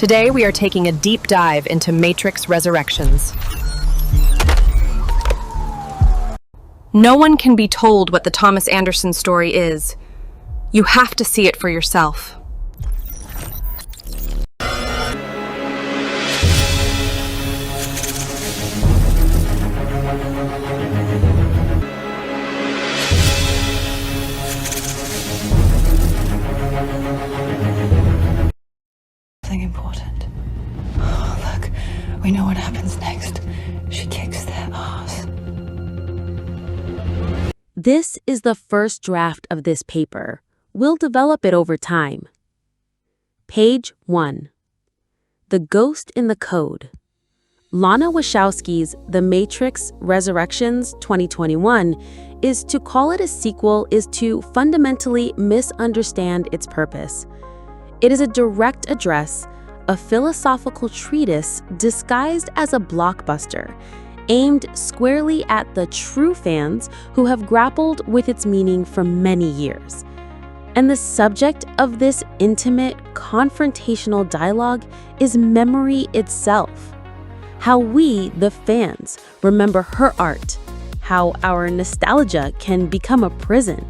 Today we are taking a deep dive into Matrix Resurrections. No one can be told what the Thomas Anderson story is. You have to see it for yourself. Something important. Oh, look, we know what happens next. She kicks their ass. This is the first draft of this paper. We'll develop it over time. Page 1. The Ghost in the Code. Lana Wachowski's The Matrix Resurrections 2021 is to call it a sequel is to fundamentally misunderstand its purpose. It is a direct address, a philosophical treatise disguised as a blockbuster, aimed squarely at the true fans who have grappled with its meaning for many years. And the subject of this intimate, confrontational dialogue is memory itself. How we, the fans, remember her art, how our nostalgia can become a prison,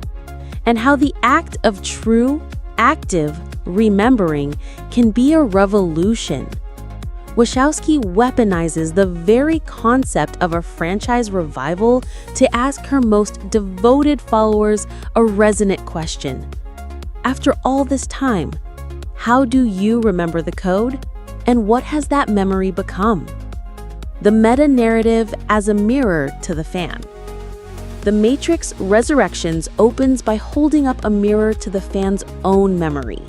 and how the act of true, active remembering can be a revolution. Wachowski weaponizes the very concept of a franchise revival to ask her most devoted followers a resonant question. After all this time, how do you remember the code, and what has that memory become? The meta-narrative as a mirror to the fan. The Matrix Resurrections opens by holding up a mirror to the fan's own memory.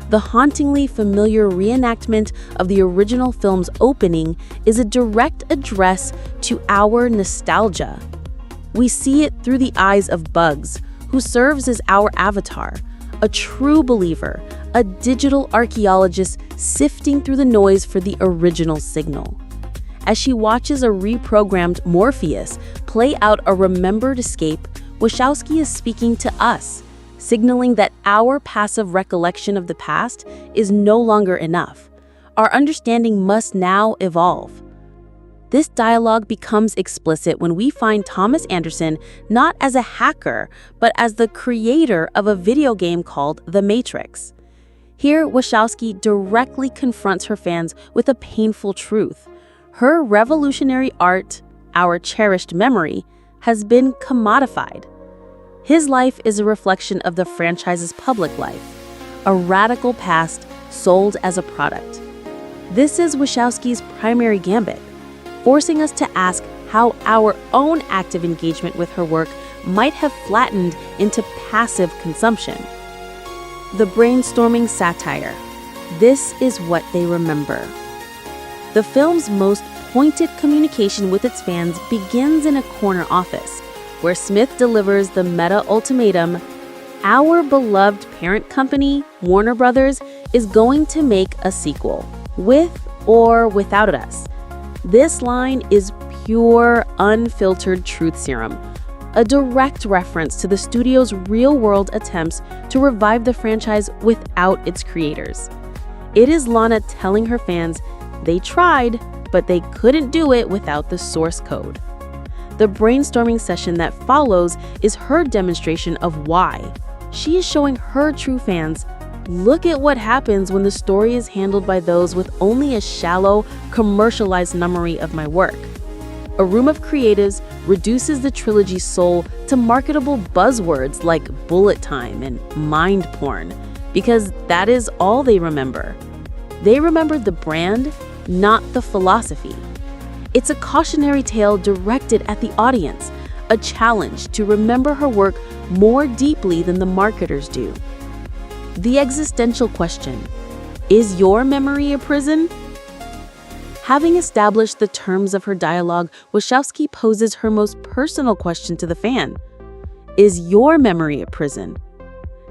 The hauntingly familiar reenactment of the original film's opening is a direct address to our nostalgia. We see it through the eyes of Bugs, who serves as our avatar, a true believer, a digital archaeologist sifting through the noise for the original signal. As she watches a reprogrammed Morpheus play out a remembered escape, Wachowski is speaking to us, signaling that our passive recollection of the past is no longer enough. Our understanding must now evolve. This dialogue becomes explicit when we find Thomas Anderson not as a hacker, but as the creator of a video game called The Matrix. Here, Wachowski directly confronts her fans with a painful truth. Her revolutionary art, our cherished memory, has been commodified. His life is a reflection of the franchise's public life, a radical past sold as a product. This is Wachowski's primary gambit, forcing us to ask how our own active engagement with her work might have flattened into passive consumption. The brainstorming satire. This is what they remember. The film's most pointed communication with its fans begins in a corner office, where Smith delivers the meta ultimatum: our beloved parent company, Warner Brothers, is going to make a sequel, with or without us. This line is pure, unfiltered truth serum, a direct reference to the studio's real-world attempts to revive the franchise without its creators. It is Lana telling her fans they tried, but they couldn't do it without the source code. The brainstorming session that follows is her demonstration of why. She is showing her true fans, look at what happens when the story is handled by those with only a shallow, commercialized memory of my work. A room of creatives reduces the trilogy's soul to marketable buzzwords like bullet time and mind porn, because that is all they remember. They remembered the brand, not the philosophy. It's a cautionary tale directed at the audience, a challenge to remember her work more deeply than the marketers do. The existential question: is your memory a prison? Having established the terms of her dialogue, Wachowski poses her most personal question to the fan: is your memory a prison?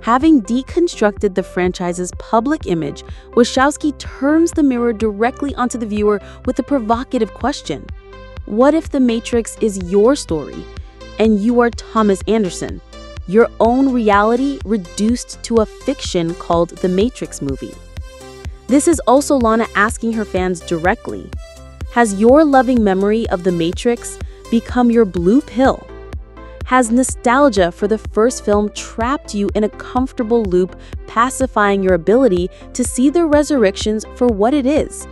Having deconstructed the franchise's public image, Wachowski turns the mirror directly onto the viewer with a provocative question. What if The Matrix is your story, and you are Thomas Anderson, your own reality reduced to a fiction called The Matrix movie? This is also Lana asking her fans directly. Has your loving memory of The Matrix become your blue pill? Has nostalgia for the first film trapped you in a comfortable loop, pacifying your ability to see the resurrections for what it is?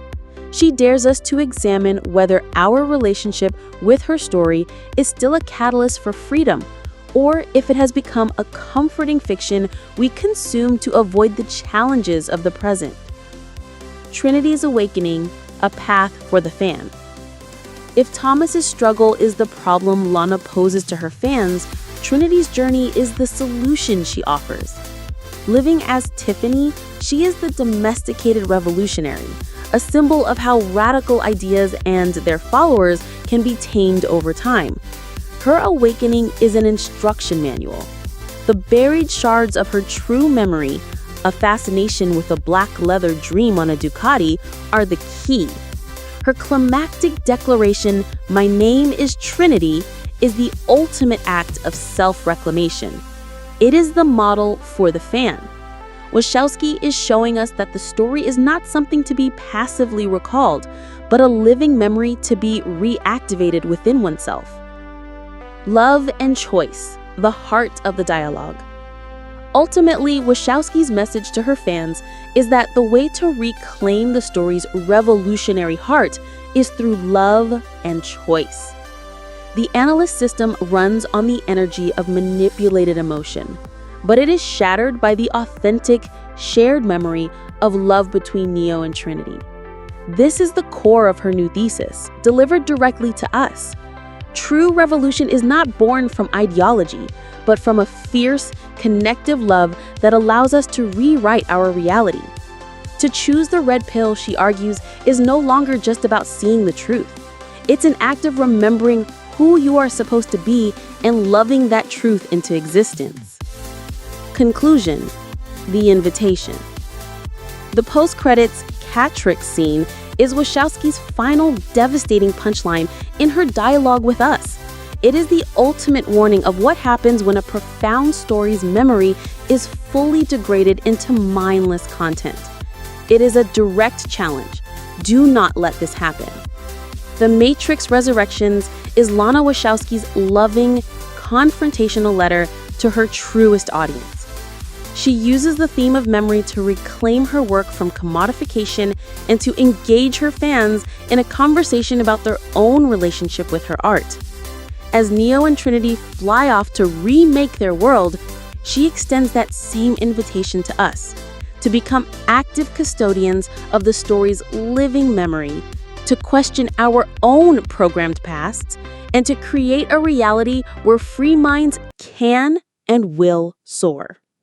She dares us to examine whether our relationship with her story is still a catalyst for freedom, or if it has become a comforting fiction we consume to avoid the challenges of the present. Trinity's Awakening, a path for the fan. If Thomas's struggle is the problem Lana poses to her fans, Trinity's journey is the solution she offers. Living as Tiffany, she is the domesticated revolutionary, a symbol of how radical ideas and their followers can be tamed over time. Her awakening is an instruction manual. The buried shards of her true memory, a fascination with a black leather dream on a Ducati, are the key. Her climactic declaration, "My name is Trinity," is the ultimate act of self-reclamation. It is the model for the fan. Wachowski is showing us that the story is not something to be passively recalled, but a living memory to be reactivated within oneself. Love and choice, the heart of the dialogue. Ultimately, Wachowski's message to her fans is that the way to reclaim the story's revolutionary heart is through love and choice. The analyst system runs on the energy of manipulated emotion, but it is shattered by the authentic, shared memory of love between Neo and Trinity. This is the core of her new thesis, delivered directly to us. True revolution is not born from ideology, but from a fierce, connective love that allows us to rewrite our reality. To choose the red pill, she argues, is no longer just about seeing the truth. It's an act of remembering who you are supposed to be and loving that truth into existence. Conclusion: The Invitation. The post-credits Catrix scene is Wachowski's final devastating punchline in her dialogue with us. It is the ultimate warning of what happens when a profound story's memory is fully degraded into mindless content. It is a direct challenge. Do not let this happen. The Matrix Resurrections is Lana Wachowski's loving, confrontational letter to her truest audience. She uses the theme of memory to reclaim her work from commodification and to engage her fans in a conversation about their own relationship with her art. As Neo and Trinity fly off to remake their world, she extends that same invitation to us, to become active custodians of the story's living memory, to question our own programmed pasts, and to create a reality where free minds can and will soar.